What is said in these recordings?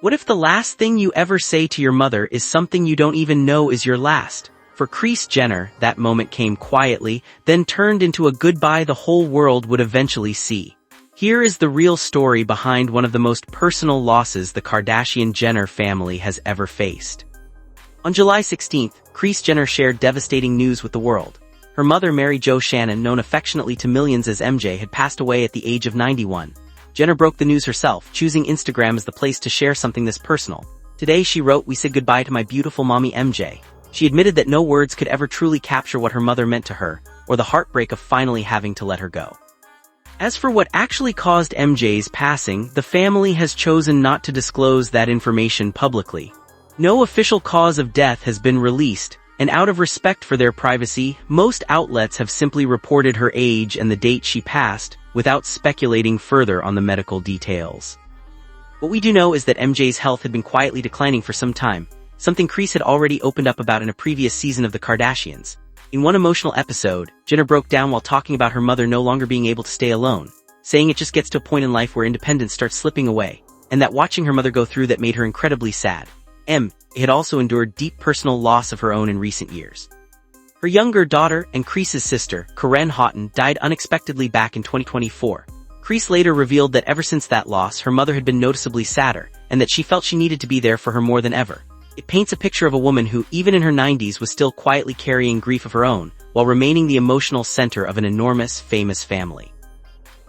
What if the last thing you ever say to your mother is something you don't even know is your last? For Kris Jenner, that moment came quietly, then turned into a goodbye the whole world would eventually see. Here is the real story behind one of the most personal losses the Kardashian Jenner family has ever faced. On July 16th, Kris Jenner shared devastating news with the world. Her mother, Mary Jo Shannon, known affectionately to millions as MJ, had passed away at the age of 91. Jenner broke the news herself, choosing Instagram as the place to share something this personal. Today, she wrote, "We said goodbye to my beautiful mommy MJ." She admitted that no words could ever truly capture what her mother meant to her, or the heartbreak of finally having to let her go. As for what actually caused MJ's passing, the family has chosen not to disclose that information publicly. No official cause of death has been released, and out of respect for their privacy, most outlets have simply reported her age and the date she passed, without speculating further on the medical details. What we do know is that MJ's health had been quietly declining for some time, something Kris had already opened up about in a previous season of The Kardashians. In one emotional episode, Jenner broke down while talking about her mother no longer being able to stay alone, saying it just gets to a point in life where independence starts slipping away, and that watching her mother go through that made her incredibly sad. Had also endured deep personal loss of her own in recent years. Her younger daughter and Kris's sister, Kourtney Kardashian, died unexpectedly back in 2024. Kris later revealed that ever since that loss, her mother had been noticeably sadder, and that she felt she needed to be there for her more than ever. It paints a picture of a woman who, even in her 90s, was still quietly carrying grief of her own, while remaining the emotional center of an enormous, famous family.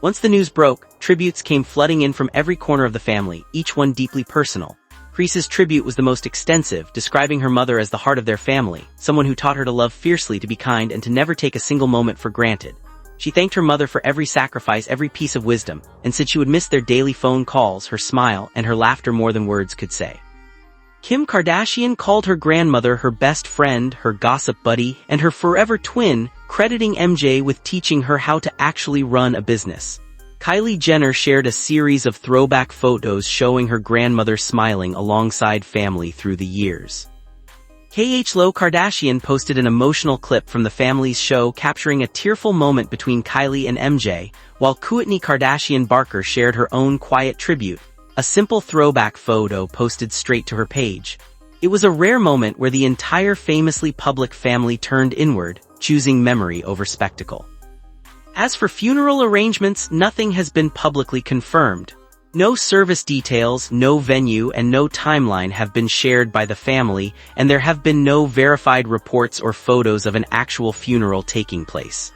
Once the news broke, tributes came flooding in from every corner of the family, each one deeply personal. Kris's tribute was the most extensive, describing her mother as the heart of their family, someone who taught her to love fiercely, to be kind, and to never take a single moment for granted. She thanked her mother for every sacrifice, every piece of wisdom, and said she would miss their daily phone calls, her smile, and her laughter more than words could say. Kim Kardashian called her grandmother her best friend, her gossip buddy, and her forever twin, crediting MJ with teaching her how to actually run a business. Kylie Jenner shared a series of throwback photos showing her grandmother smiling alongside family through the years. Khloe Kardashian posted an emotional clip from the family's show capturing a tearful moment between Kylie and MJ, while Kourtney Kardashian Barker shared her own quiet tribute, a simple throwback photo posted straight to her page. It was a rare moment where the entire famously public family turned inward, choosing memory over spectacle. As for funeral arrangements, nothing has been publicly confirmed. No service details, no venue, and no timeline have been shared by the family, and there have been no verified reports or photos of an actual funeral taking place.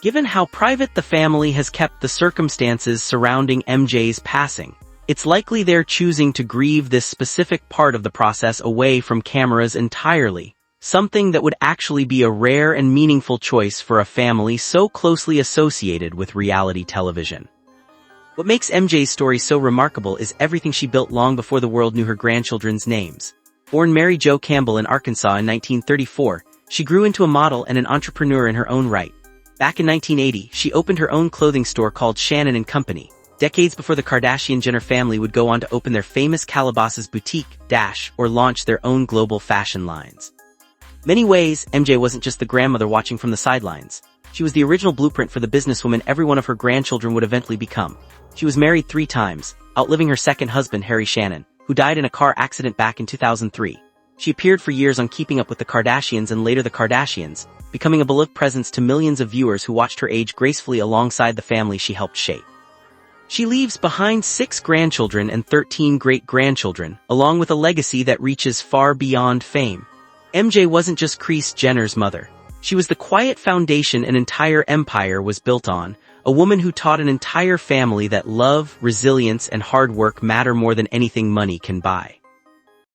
Given how private the family has kept the circumstances surrounding MJ's passing, it's likely they're choosing to grieve this specific part of the process away from cameras entirely. Something that would actually be a rare and meaningful choice for a family so closely associated with reality television. What makes MJ's story so remarkable is everything she built long before the world knew her grandchildren's names. Born Mary Jo Campbell in Arkansas in 1934, she grew into a model and an entrepreneur in her own right. Back in 1980, she opened her own clothing store called Shannon & Company, decades before the Kardashian Jenner family would go on to open their famous Calabasas boutique, or launch their own global fashion lines. Many ways, MJ wasn't just the grandmother watching from the sidelines. She was the original blueprint for the businesswoman every one of her grandchildren would eventually become. She was married 3 times, outliving her second husband, Harry Shannon, who died in a car accident back in 2003. She appeared for years on Keeping Up with the Kardashians and later The Kardashians, becoming a beloved presence to millions of viewers who watched her age gracefully alongside the family she helped shape. She leaves behind 6 grandchildren and 13 great-grandchildren, along with a legacy that reaches far beyond fame. MJ wasn't just Kris Jenner's mother. She was the quiet foundation an entire empire was built on, a woman who taught an entire family that love, resilience, and hard work matter more than anything money can buy.